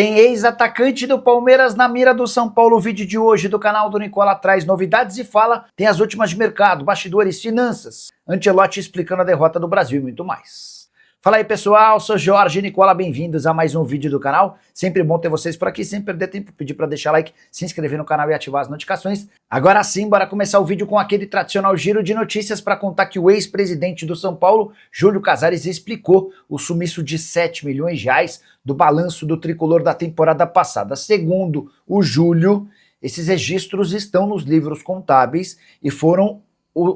Tem ex-atacante do Palmeiras na mira do São Paulo. O vídeo de hoje do canal do Nicola traz novidades e fala, tem as últimas de mercado, bastidores, finanças, Ancelotti explicando a derrota do Brasil e muito mais. Fala aí pessoal, sou Jorge Nicola, bem-vindos a mais um vídeo do canal. Sempre bom ter vocês por aqui, sem perder tempo, pedir para deixar like, se inscrever no canal e ativar as notificações. Agora sim, bora começar o vídeo com aquele tradicional giro de notícias para contar que o ex-presidente do São Paulo, Júlio Casares, explicou o sumiço de 7 milhões de reais do balanço do tricolor da temporada passada. Segundo o Júlio, esses registros estão nos livros contábeis e foram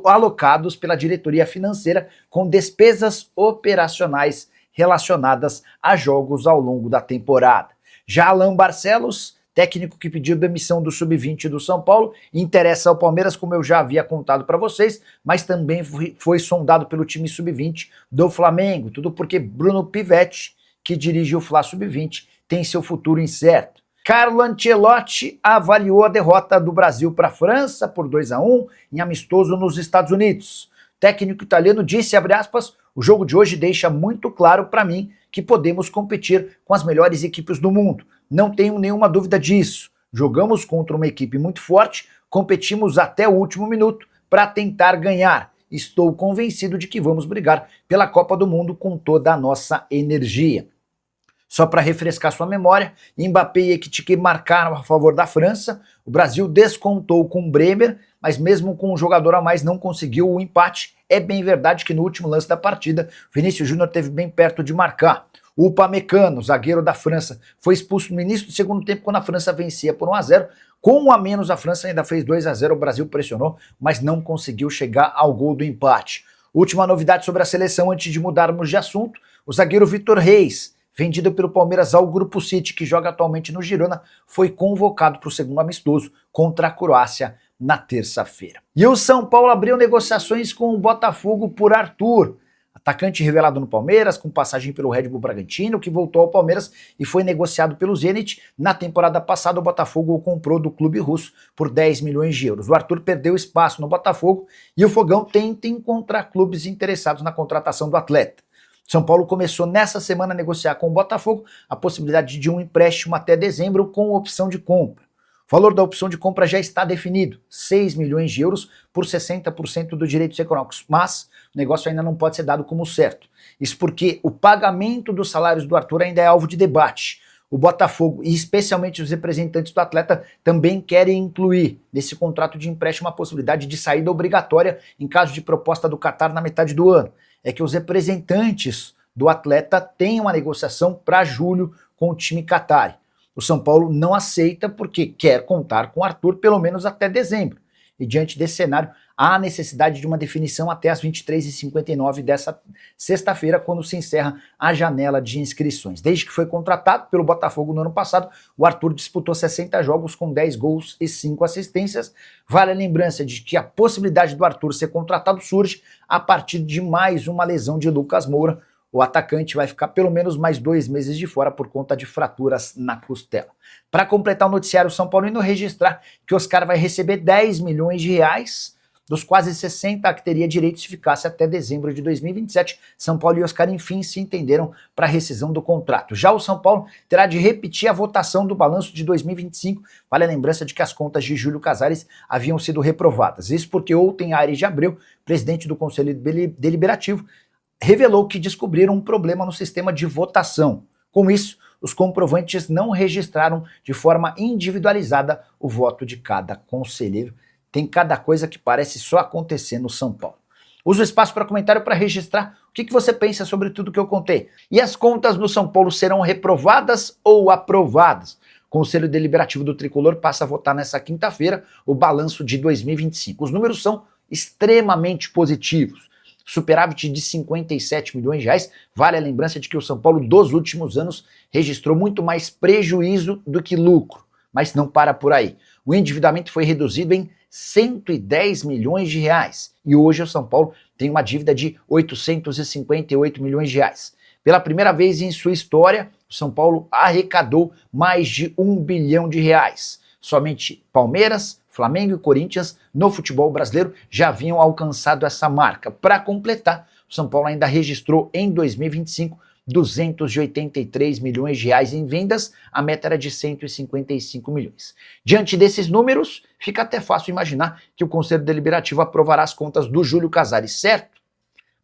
alocados pela diretoria financeira com despesas operacionais relacionadas a jogos ao longo da temporada. Já Alain Barcelos, técnico que pediu demissão do Sub-20 do São Paulo, interessa ao Palmeiras, como eu já havia contado para vocês, mas também foi sondado pelo time Sub-20 do Flamengo, tudo porque Bruno Pivetti, que dirige o Fla Sub-20, tem seu futuro incerto. Carlo Ancelotti avaliou a derrota do Brasil para a França por 2-1 em amistoso nos Estados Unidos. O técnico italiano disse, abre aspas, o jogo de hoje deixa muito claro para mim que podemos competir com as melhores equipes do mundo. Não tenho nenhuma dúvida disso. Jogamos contra uma equipe muito forte, competimos até o último minuto para tentar ganhar. Estou convencido de que vamos brigar pela Copa do Mundo com toda a nossa energia. Só para refrescar sua memória, Mbappé e Ekitike marcaram a favor da França, o Brasil descontou com Bremer, mas mesmo com um jogador a mais não conseguiu o empate. É bem verdade que no último lance da partida, Vinícius Júnior esteve bem perto de marcar. O Upamecano, zagueiro da França, foi expulso no início do segundo tempo quando a França vencia por 1-0. Com um a menos, a França ainda fez 2-0, o Brasil pressionou, mas não conseguiu chegar ao gol do empate. Última novidade sobre a seleção antes de mudarmos de assunto, o zagueiro Vitor Reis, vendido pelo Palmeiras ao Grupo City, que joga atualmente no Girona, foi convocado para o segundo amistoso contra a Croácia na terça-feira. E o São Paulo abriu negociações com o Botafogo por Arthur, atacante revelado no Palmeiras, com passagem pelo Red Bull Bragantino, que voltou ao Palmeiras e foi negociado pelo Zenit. Na temporada passada, o Botafogo o comprou do clube russo por 10 milhões de euros. O Arthur perdeu espaço no Botafogo e o Fogão tenta encontrar clubes interessados na contratação do atleta. São Paulo começou nessa semana a negociar com o Botafogo a possibilidade de um empréstimo até dezembro com opção de compra. O valor da opção de compra já está definido, 6 milhões de euros por 60% dos direitos econômicos, mas o negócio ainda não pode ser dado como certo. Isso porque o pagamento dos salários do Arthur ainda é alvo de debate. O Botafogo e especialmente os representantes do atleta também querem incluir nesse contrato de empréstimo a possibilidade de saída obrigatória em caso de proposta do Qatar na metade do ano. É que os representantes do atleta têm uma negociação para julho com o time qatari. O São Paulo não aceita porque quer contar com o Arthur pelo menos até dezembro. E diante desse cenário, há necessidade de uma definição até as 23h59 dessa sexta-feira, quando se encerra a janela de inscrições. Desde que foi contratado pelo Botafogo no ano passado, o Arthur disputou 60 jogos com 10 gols e 5 assistências. Vale a lembrança de que a possibilidade do Arthur ser contratado surge a partir de mais uma lesão de Lucas Moura. O atacante vai ficar pelo menos mais 2 meses de fora por conta de fraturas na costela. Para completar o noticiário, o São Paulo indo registrar que o Oscar vai receber 10 milhões de reais, dos quase 60 que teria direito se ficasse até dezembro de 2027. São Paulo e Oscar, enfim, se entenderam para a rescisão do contrato. Já o São Paulo terá de repetir a votação do balanço de 2025. Vale a lembrança de que as contas de Júlio Casares haviam sido reprovadas. Isso porque ontem Aires de Abreu, presidente do Conselho Deliberativo, revelou que descobriram um problema no sistema de votação. Com isso, os comprovantes não registraram de forma individualizada o voto de cada conselheiro. Tem cada coisa que parece só acontecer no São Paulo. Uso o espaço para comentário para registrar o que você pensa sobre tudo que eu contei. E as contas no São Paulo serão reprovadas ou aprovadas? O Conselho Deliberativo do Tricolor passa a votar nessa quinta-feira o balanço de 2025. Os números são extremamente positivos. Superávit de 57 milhões de reais, vale a lembrança de que o São Paulo dos últimos anos registrou muito mais prejuízo do que lucro, mas não para por aí. O endividamento foi reduzido em 110 milhões de reais e hoje o São Paulo tem uma dívida de 858 milhões de reais. Pela primeira vez em sua história, o São Paulo arrecadou mais de 1 bilhão de reais. Somente Palmeiras, Flamengo e Corinthians no futebol brasileiro já haviam alcançado essa marca. Para completar, o São Paulo ainda registrou em 2025 283 milhões de reais em vendas, a meta era de 155 milhões. Diante desses números, fica até fácil imaginar que o Conselho Deliberativo aprovará as contas do Júlio Casares, certo?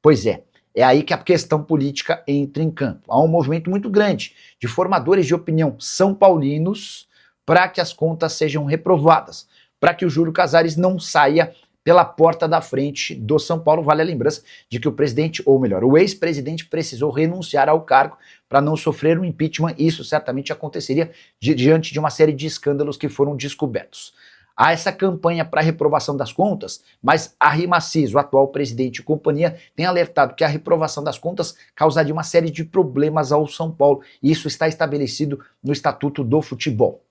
Pois é aí que a questão política entra em campo. Há um movimento muito grande de formadores de opinião são paulinos para que as contas sejam reprovadas, para que o Júlio Casares não saia pela porta da frente do São Paulo. Vale a lembrança de que o presidente, ou melhor, o ex-presidente precisou renunciar ao cargo para não sofrer um impeachment. Isso certamente aconteceria diante de uma série de escândalos que foram descobertos. Há essa campanha para reprovação das contas, mas a Rimacis, o atual presidente e companhia, tem alertado que a reprovação das contas causaria uma série de problemas ao São Paulo. E isso está estabelecido no Estatuto do Futebol.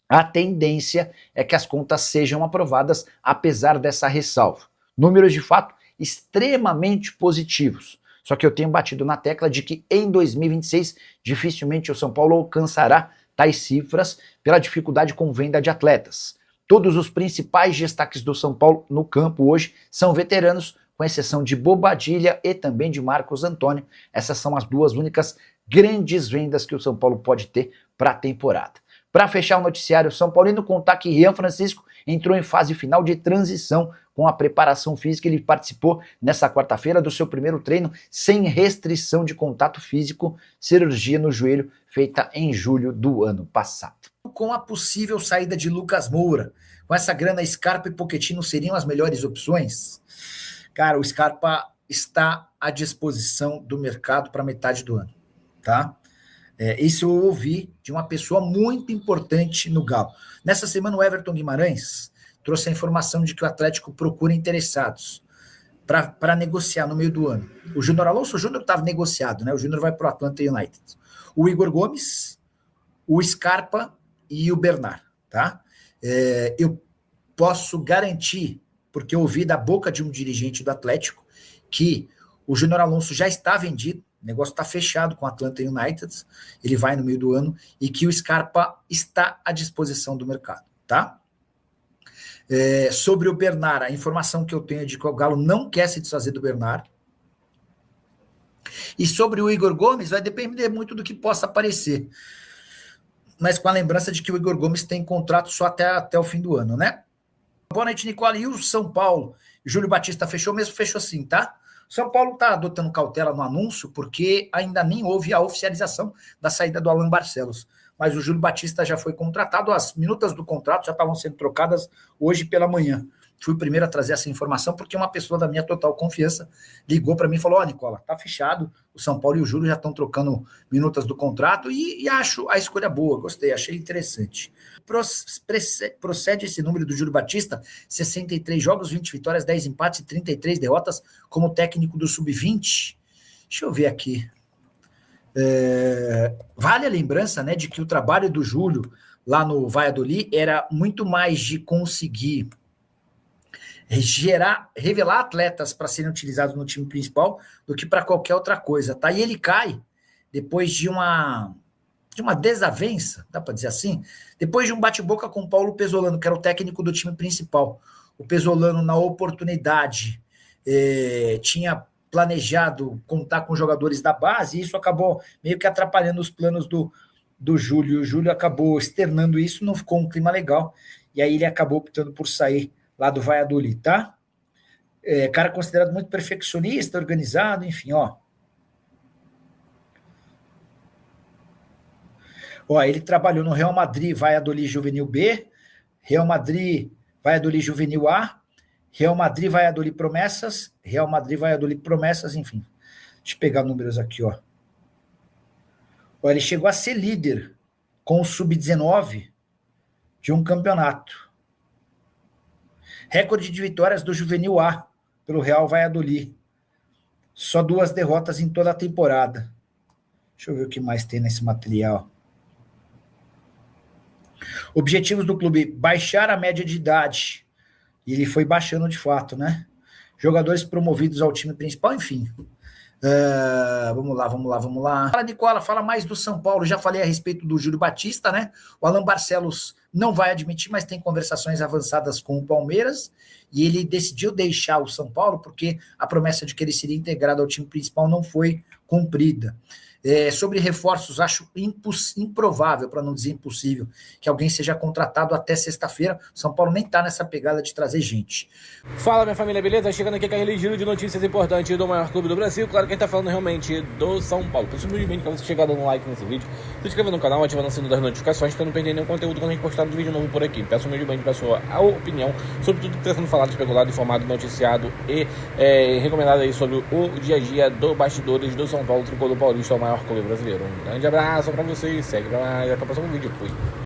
A tendência é que as contas sejam aprovadas, apesar dessa ressalva. Números de fato extremamente positivos. Só que eu tenho batido na tecla de que em 2026 dificilmente o São Paulo alcançará tais cifras pela dificuldade com venda de atletas. Todos os principais destaques do São Paulo no campo hoje são veteranos, com exceção de Bobadilla e também de Marcos Antônio. Essas são as duas únicas grandes vendas que o São Paulo pode ter para a temporada. Para fechar o noticiário São Paulino, contar que Rian Francisco entrou em fase final de transição com a preparação física. Ele participou nessa quarta-feira do seu primeiro treino sem restrição de contato físico, cirurgia no joelho feita em julho do ano passado. Com a possível saída de Lucas Moura, com essa grana, Scarpa e Pochettino seriam as melhores opções? Cara, o Scarpa está à disposição do mercado para metade do ano, tá? Isso eu ouvi de uma pessoa muito importante no Galo. Nessa semana, o Everton Guimarães trouxe a informação de que o Atlético procura interessados para negociar no meio do ano. O Júnior Alonso, o Júnior estava negociado, né? O Júnior vai para o Atlanta United. O Igor Gomes, o Scarpa e o Bernard, tá? Eu posso garantir, porque eu ouvi da boca de um dirigente do Atlético, que o Júnior Alonso já está vendido. O negócio está fechado com o Atlanta United, ele vai no meio do ano, e que o Scarpa está à disposição do mercado, tá? Sobre o Bernard, a informação que eu tenho é de que o Galo não quer se desfazer do Bernard. E sobre o Igor Gomes, vai depender muito do que possa aparecer. Mas com a lembrança de que o Igor Gomes tem contrato só até o fim do ano, né? Boa noite, Nicola. E o São Paulo? Júlio Batista fechou mesmo? Fechou sim, tá? São Paulo está adotando cautela no anúncio porque ainda nem houve a oficialização da saída do Alan Barcelos. Mas o Júlio Batista já foi contratado, as minutas do contrato já estavam sendo trocadas hoje pela manhã. Fui o primeiro a trazer essa informação porque uma pessoa da minha total confiança ligou para mim e falou: Nicola, tá fechado, o São Paulo e o Júlio já estão trocando minutas do contrato e acho a escolha boa, gostei, achei interessante. Procede esse número do Júlio Batista, 63 jogos, 20 vitórias, 10 empates e 33 derrotas como técnico do Sub-20. Deixa eu ver aqui. Vale a lembrança, né, de que o trabalho do Júlio lá no Valladolid era muito mais de conseguir revelar atletas para serem utilizados no time principal do que para qualquer outra coisa, tá? E ele cai depois de uma desavença, dá para dizer assim, depois de um bate-boca com o Paulo Pesolano, que era o técnico do time principal. O Pesolano, na oportunidade, tinha planejado contar com jogadores da base, e isso acabou meio que atrapalhando os planos do Júlio. O Júlio acabou externando isso, não ficou um clima legal, e aí ele acabou optando por sair lá do Valladolid, tá? Cara considerado muito perfeccionista, organizado, enfim, ó. Ele trabalhou no Real Madrid, Valladolid Juvenil B, Real Madrid, Valladolid Juvenil A, Real Madrid, Valladolid Promessas, Real Madrid, Valladolid Promessas, enfim. Deixa eu pegar números aqui, ó. Ele chegou a ser líder com o Sub-19 de um campeonato. Recorde de vitórias do Juvenil A pelo Real Valladolid. Só 2 derrotas em toda a temporada. Deixa eu ver o que mais tem nesse material. Objetivos do clube: baixar a média de idade. E ele foi baixando de fato, né? Jogadores promovidos ao time principal, enfim. Vamos lá. Fala, Nicola, fala mais do São Paulo. Já falei a respeito do Júlio Batista, né? O Alan Barcelos não vai admitir, mas tem conversações avançadas com o Palmeiras, e ele decidiu deixar o São Paulo porque a promessa de que ele seria integrado ao time principal não foi cumprida. Sobre reforços, acho improvável, para não dizer impossível, que alguém seja contratado até sexta-feira. São Paulo nem está nessa pegada de trazer gente. Fala, minha família, beleza? Chegando aqui com aquele giro de notícias importantes do maior clube do Brasil. Claro que a gente tá falando realmente do São Paulo. Peço humildemente para você chegar dando um like nesse vídeo, se inscrever no canal, ativando o sino das notificações para não perder nenhum conteúdo quando a gente postar um vídeo novo por aqui. Peço humildemente para a sua opinião sobre tudo que está sendo falado, especulado, informado, noticiado e recomendado aí sobre o dia a dia do bastidores do São Paulo Tricolor Paulista, o maior clube brasileiro. Um grande abraço para vocês, segue para mais, até o próximo vídeo. Fui.